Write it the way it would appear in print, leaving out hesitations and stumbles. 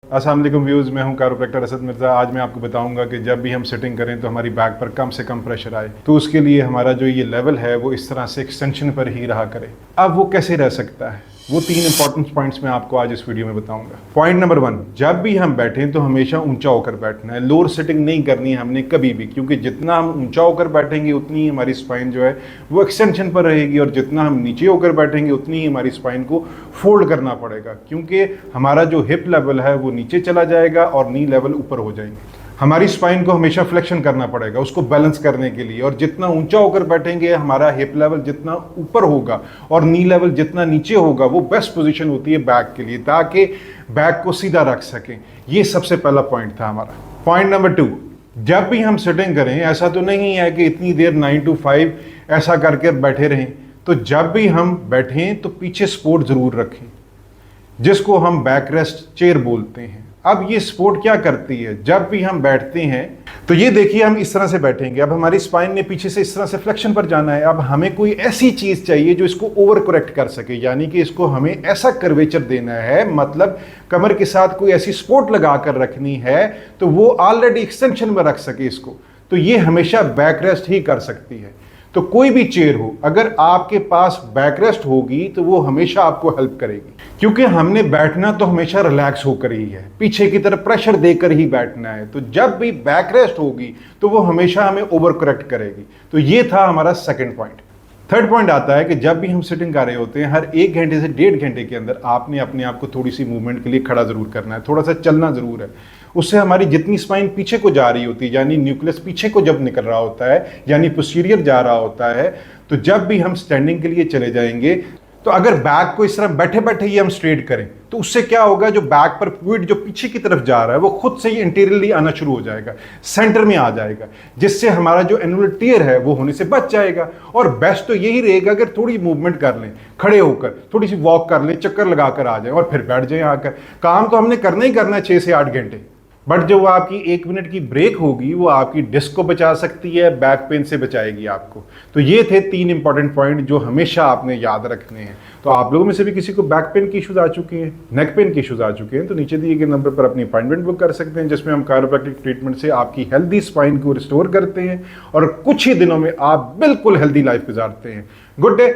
अस्सलाम वालेकुम व्यूज़, मैं हूं कारोप्रैक्टर असद मिर्ज़ा। आज मैं आपको बताऊंगा कि जब भी हम सिटिंग करें तो हमारी बैक पर कम से कम प्रेशर आए, तो उसके लिए हमारा जो ये लेवल है वो इस तरह से एक्सटेंशन पर ही रहा करे। अब वो कैसे रह सकता है, वो 3 इंपॉर्टेंट पॉइंट्स मैं आपको आज इस वीडियो में बताऊंगा। पॉइंट नंबर 1, जब भी हम बैठें तो हमेशा ऊंचा होकर बैठना है। लोअर सिटिंग नहीं करनी है हमने कभी भी, क्योंकि जितना हम ऊंचा होकर बैठेंगे उतनी ही हमारी स्पाइन जो है वो एक्सटेंशन पर रहेगी, और जितना हम नीचे होकर बैठेंगे उतनी ही हमारी स्पाइन को फोल्ड करना पड़ेगा, क्योंकि हमारा जो हिप लेवल है वो नीचे चला जाएगा और नी लेवल ऊपर हो जाएंगे। हमारी स्पाइन को हमेशा फ्लेक्शन करना पड़ेगा उसको बैलेंस करने के लिए, और जितना ऊंचा होकर बैठेंगे हमारा हिप लेवल जितना ऊपर होगा और नी लेवल जितना नीचे होगा, वो बेस्ट पोजीशन होती है बैक के लिए, ताकि बैक को सीधा रख सकें। ये सबसे पहला पॉइंट था हमारा। पॉइंट नंबर 2, जब भी हम सिटिंग करें, ऐसा तो नहीं है कि इतनी देर 9 to 5 ऐसा करके बैठे रहें, तो जब भी हम बैठें तो पीछे सपोर्ट जरूर रखें, जिसको हम बैक रेस्ट चेयर बोलते हैं। अब ये सपोर्ट क्या करती है, जब भी हम बैठते हैं तो ये देखिए हम इस तरह से बैठेंगे, अब हमारी स्पाइन ने पीछे से इस तरह से फ्लेक्शन पर जाना है। अब हमें कोई ऐसी चीज चाहिए जो इसको ओवर करेक्ट कर सके, यानी कि इसको हमें ऐसा कर्वेचर देना है, मतलब कमर के साथ कोई ऐसी सपोर्ट लगा कर रखनी है तो वो ऑलरेडी एक्सटेंशन में रख सके इसको। तो ये हमेशा बैक रेस्ट ही कर सकती है। तो कोई भी चेयर हो, अगर आपके पास बैक रेस्ट होगी तो वो हमेशा आपको हेल्प करेगी, क्योंकि हमने बैठना तो हमेशा रिलैक्स होकर ही है, पीछे की तरफ प्रेशर देकर ही बैठना है। तो जब भी बैक रेस्ट होगी तो वो हमेशा हमें ओवर करेक्ट करेगी। तो ये था हमारा सेकंड पॉइंट। थर्ड पॉइंट आता है कि जब भी हम सिटिंग कर रहे होते हैं, हर 1 घंटे से 1.5 घंटे के अंदर आपने अपने आप को थोड़ी सी मूवमेंट के लिए खड़ा जरूर करना है, थोड़ा सा चलना जरूर है। उससे हमारी जितनी स्पाइन पीछे को जा रही होती है, यानी न्यूक्लियस पीछे को जब निकल रहा होता है, यानी पोस्टीरियर जा रहा होता है, तो जब भी हम स्टैंडिंग के लिए चले जाएंगे तो अगर बैक को इस तरह बैठे बैठे ही हम स्ट्रेट करें तो उससे क्या होगा, जो बैक पर फ्लूइड जो पीछे की तरफ जा रहा है वो खुद से ही इंटीरियरली आना शुरू हो जाएगा, सेंटर में आ जाएगा, जिससे हमारा जो एनुलर टियर है वो होने से बच जाएगा। और बेस्ट तो यही रहेगा अगर थोड़ी मूवमेंट कर लें, खड़े होकर थोड़ी सी वॉक कर लें, चक्कर लगाकर आ जाए और फिर बैठ जाए आकर। काम तो हमने करना ही करना है 6 से 8 घंटे, बट जो आपकी 1 मिनट की ब्रेक होगी वो आपकी डिस्क को बचा सकती है, बैक पेन से बचाएगी आपको। तो ये थे 3 इंपॉर्टेंट पॉइंट जो हमेशा आपने याद रखने हैं। तो आप लोगों में से भी किसी को बैक पेन की इश्यूज आ चुके हैं, नेक पेन की इश्यूज आ चुके हैं, तो नीचे दिए गए नंबर पर अपनी अपॉइंटमेंट बुक कर सकते हैं, जिसमें हम कायरोप्रैक्टिक ट्रीटमेंट से आपकी हेल्दी स्पाइन को रिस्टोर करते हैं और कुछ ही दिनों में आप बिल्कुल हेल्दी लाइफ गुजारते हैं। Good day.